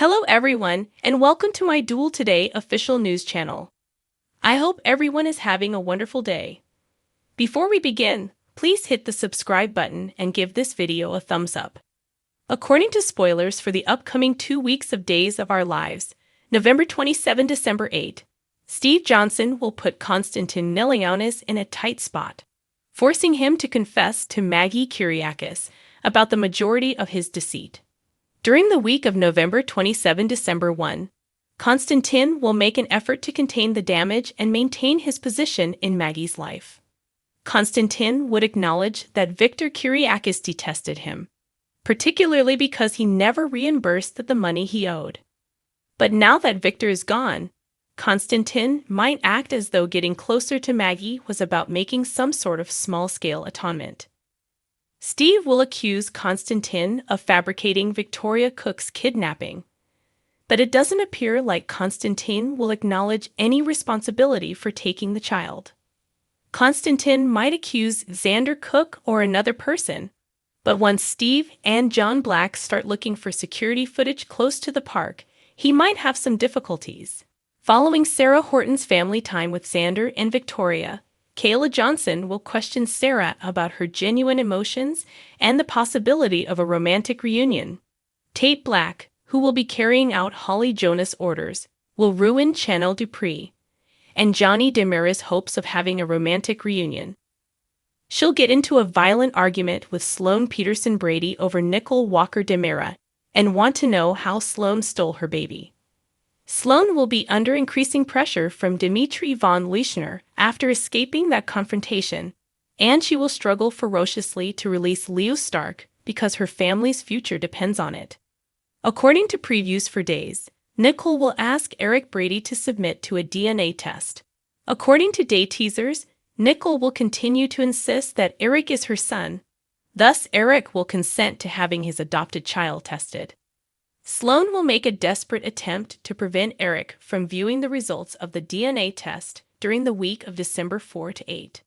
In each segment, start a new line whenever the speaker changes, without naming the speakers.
Hello everyone, and welcome to my Duel Today official news channel. I hope everyone is having a wonderful day. Before we begin, please hit the subscribe button and give this video a thumbs up. According to spoilers for the upcoming 2 weeks of Days of Our Lives, November 27 December 8, Steve Johnson will put Konstantin Nelianis in a tight spot, forcing him to confess to Maggie Kyriakis about the majority of his deceit. During the week of November 27 December 1, Konstantin will make an effort to contain the damage and maintain his position in Maggie's life. Konstantin would acknowledge that Viktor Kyriakis detested him, particularly because he never reimbursed the money he owed. But now that Viktor is gone, Konstantin might act as though getting closer to Maggie was about making some sort of small-scale atonement. Steve will accuse Konstantin of fabricating Victoria Cook's kidnapping, but it doesn't appear like Konstantin will acknowledge any responsibility for taking the child. Konstantin might accuse Xander Cook or another person, but once Steve and John Black start looking for security footage close to the park, he might have some difficulties. Following Sarah Horton's family time with Xander and Victoria, Kayla Johnson will question Sarah about her genuine emotions and the possibility of a romantic reunion. Tate Black, who will be carrying out Holly Jonas' orders, will ruin Chanel Dupree and Johnny DeMera's hopes of having a romantic reunion. She'll get into a violent argument with Sloan Peterson Brady over Nicole Walker DeMera and want to know how Sloan stole her baby. Sloan will be under increasing pressure from Dmitri von Leishner after escaping that confrontation, and she will struggle ferociously to release Leo Stark because her family's future depends on it. According to previews for Days, Nicole will ask Eric Brady to submit to a DNA test. According to day teasers, Nicole will continue to insist that Eric is her son. Thus, Eric will consent to having his adopted child tested. Sloan will make a desperate attempt to prevent Eric from viewing the results of the DNA test during the week of December 4 to 8.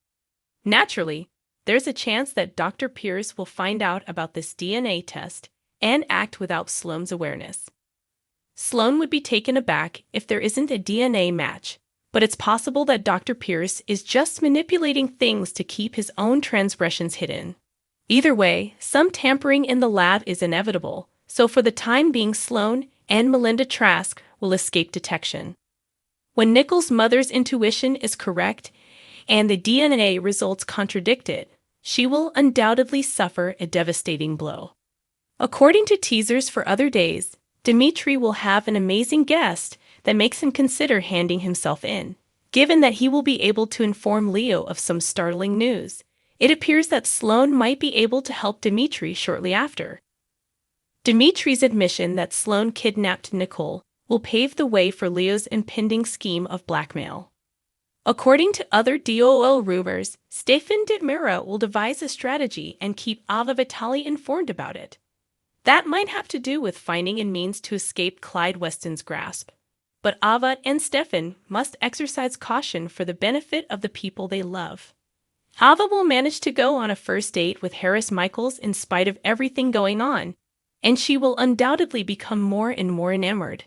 Naturally, there's a chance that Dr. Pierce will find out about this DNA test and act without Sloan's awareness. Sloan would be taken aback if there isn't a DNA match, but it's possible that Dr. Pierce is just manipulating things to keep his own transgressions hidden. Either way, some tampering in the lab is inevitable, so for the time being Sloan and Melinda Trask will escape detection. When Nicole's mother's intuition is correct and the DNA results contradict it, she will undoubtedly suffer a devastating blow. According to teasers for other days, Dmitri will have an amazing guest that makes him consider handing himself in. Given that he will be able to inform Leo of some startling news, it appears that Sloan might be able to help Dmitri shortly after. Dimitri's admission that Sloan kidnapped Nicole will pave the way for Leo's impending scheme of blackmail. According to other DOL rumors, Stefan DeMera will devise a strategy and keep Ava Vitali informed about it. That might have to do with finding a means to escape Clyde Weston's grasp. But Ava and Stefan must exercise caution for the benefit of the people they love. Ava will manage to go on a first date with Harris Michaels in spite of everything going on, and she will undoubtedly become more and more enamored.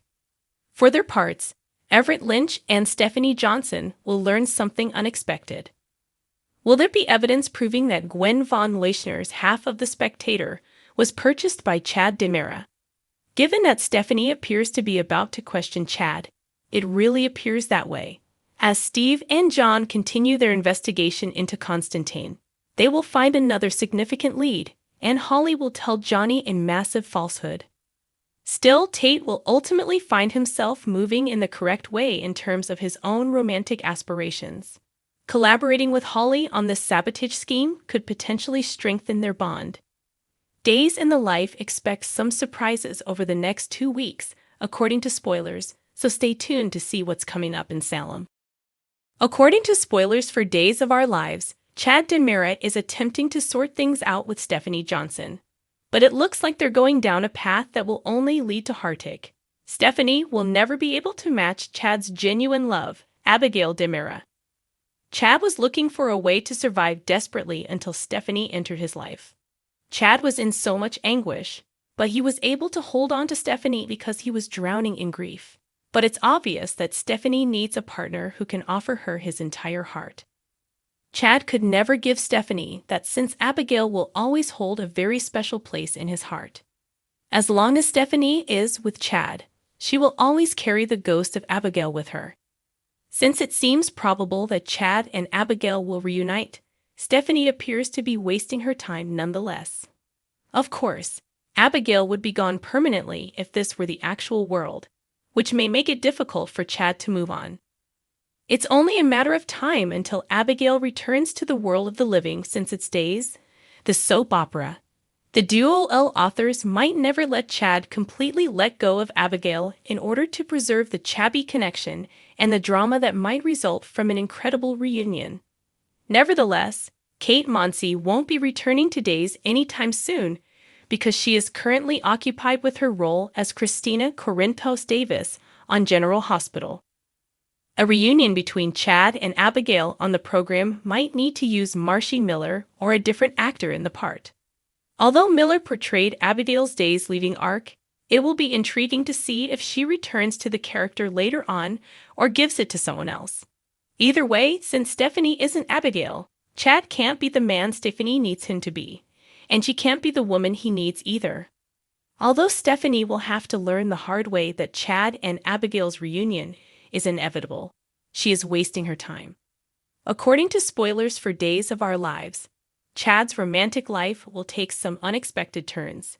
For their parts, Everett Lynch and Stephanie Johnson will learn something unexpected. Will there be evidence proving that Gwen von Leishner's half of The Spectator was purchased by Chad DeMera? Given that Stephanie appears to be about to question Chad, it really appears that way. As Steve and John continue their investigation into Konstantin, they will find another significant lead, and Holly will tell Johnny a massive falsehood. Still, Tate will ultimately find himself moving in the correct way in terms of his own romantic aspirations. Collaborating with Holly on this sabotage scheme could potentially strengthen their bond. Days in the Life expects some surprises over the next 2 weeks, according to spoilers, so stay tuned to see what's coming up in Salem. According to spoilers for Days of Our Lives, Chad DeMera is attempting to sort things out with Stephanie Johnson. But it looks like they're going down a path that will only lead to heartache. Stephanie will never be able to match Chad's genuine love, Abigail DeMera. Chad was looking for a way to survive desperately until Stephanie entered his life. Chad was in so much anguish, but he was able to hold on to Stephanie because he was drowning in grief. But it's obvious that Stephanie needs a partner who can offer her his entire heart. Chad could never give Stephanie that, since Abigail will always hold a very special place in his heart. As long as Stephanie is with Chad, she will always carry the ghost of Abigail with her. Since it seems probable that Chad and Abigail will reunite, Stephanie appears to be wasting her time nonetheless. Of course, Abigail would be gone permanently if this were the actual world, which may make it difficult for Chad to move on. It's only a matter of time until Abigail returns to the world of the living, since its days, the soap opera. The duo authors might never let Chad completely let go of Abigail in order to preserve the Chabby connection and the drama that might result from an incredible reunion. Nevertheless, Kate Monsey won't be returning to Days anytime soon because she is currently occupied with her role as Christina Corinthos Davis on General Hospital. A reunion between Chad and Abigail on the program might need to use Marcie Miller or a different actor in the part. Although Miller portrayed Abigail's Days leaving arc, it will be intriguing to see if she returns to the character later on or gives it to someone else. Either way, since Stephanie isn't Abigail, Chad can't be the man Stephanie needs him to be, and she can't be the woman he needs either. Although Stephanie will have to learn the hard way that Chad and Abigail's reunion is inevitable, she is wasting her time. According to spoilers for Days of Our Lives, Chad's romantic life will take some unexpected turns.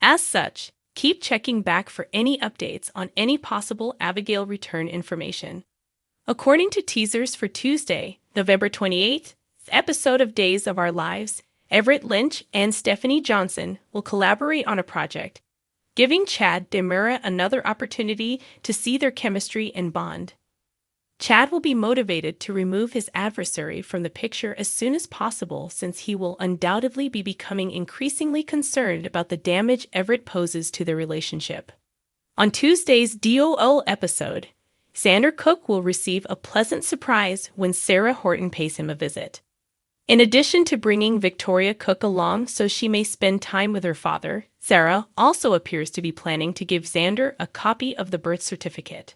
As such, keep checking back for any updates on any possible Abigail return information. According to teasers for Tuesday, November 28th, episode of Days of Our Lives, Everett Lynch and Stephanie Johnson will collaborate on a project, giving Chad DeMura another opportunity to see their chemistry and bond. Chad will be motivated to remove his adversary from the picture as soon as possible, since he will undoubtedly be becoming increasingly concerned about the damage Everett poses to their relationship. On Tuesday's DOL episode, Xander Cook will receive a pleasant surprise when Sarah Horton pays him a visit. In addition to bringing Victoria Cook along so she may spend time with her father, Sarah also appears to be planning to give Xander a copy of the birth certificate.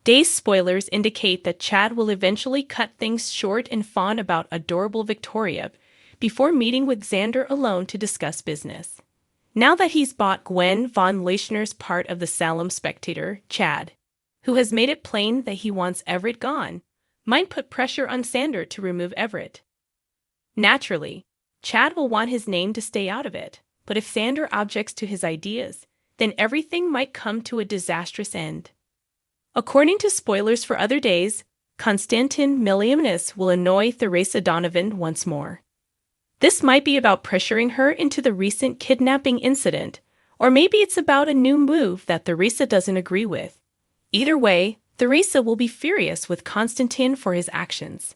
Days spoilers indicate that Chad will eventually cut things short and fawn about adorable Victoria before meeting with Xander alone to discuss business. Now that he's bought Gwen von Leischner's part of the Salem Spectator, Chad, who has made it plain that he wants Everett gone, might put pressure on Xander to remove Everett. Naturally, Chad will want his name to stay out of it, but if Xander objects to his ideas, then everything might come to a disastrous end. According to spoilers for other days, Konstantin Milianis will annoy Theresa Donovan once more. This might be about pressuring her into the recent kidnapping incident, or maybe it's about a new move that Theresa doesn't agree with. Either way, Theresa will be furious with Konstantin for his actions.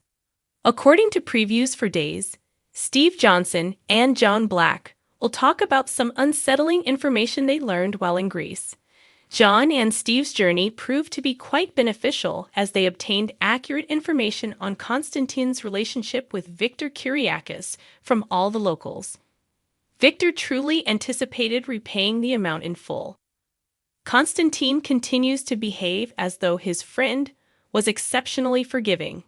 According to previews for Days, Steve Johnson and John Black will talk about some unsettling information they learned while in Greece. John and Steve's journey proved to be quite beneficial as they obtained accurate information on Konstantin's relationship with Victor Kyriakis from all the locals. Victor truly anticipated repaying the amount in full. Konstantin continues to behave as though his friend was exceptionally forgiving.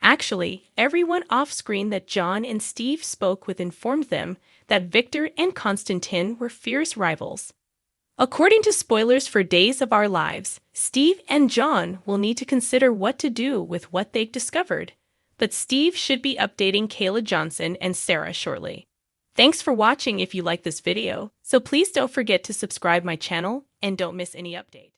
Actually, everyone off-screen that John and Steve spoke with informed them that Victor and Konstantin were fierce rivals. According to spoilers for Days of Our Lives, Steve and John will need to consider what to do with what they've discovered, but Steve should be updating Kayla Johnson and Sarah shortly. Thanks for watching if you like this video, so please don't forget to subscribe my channel and don't miss any update.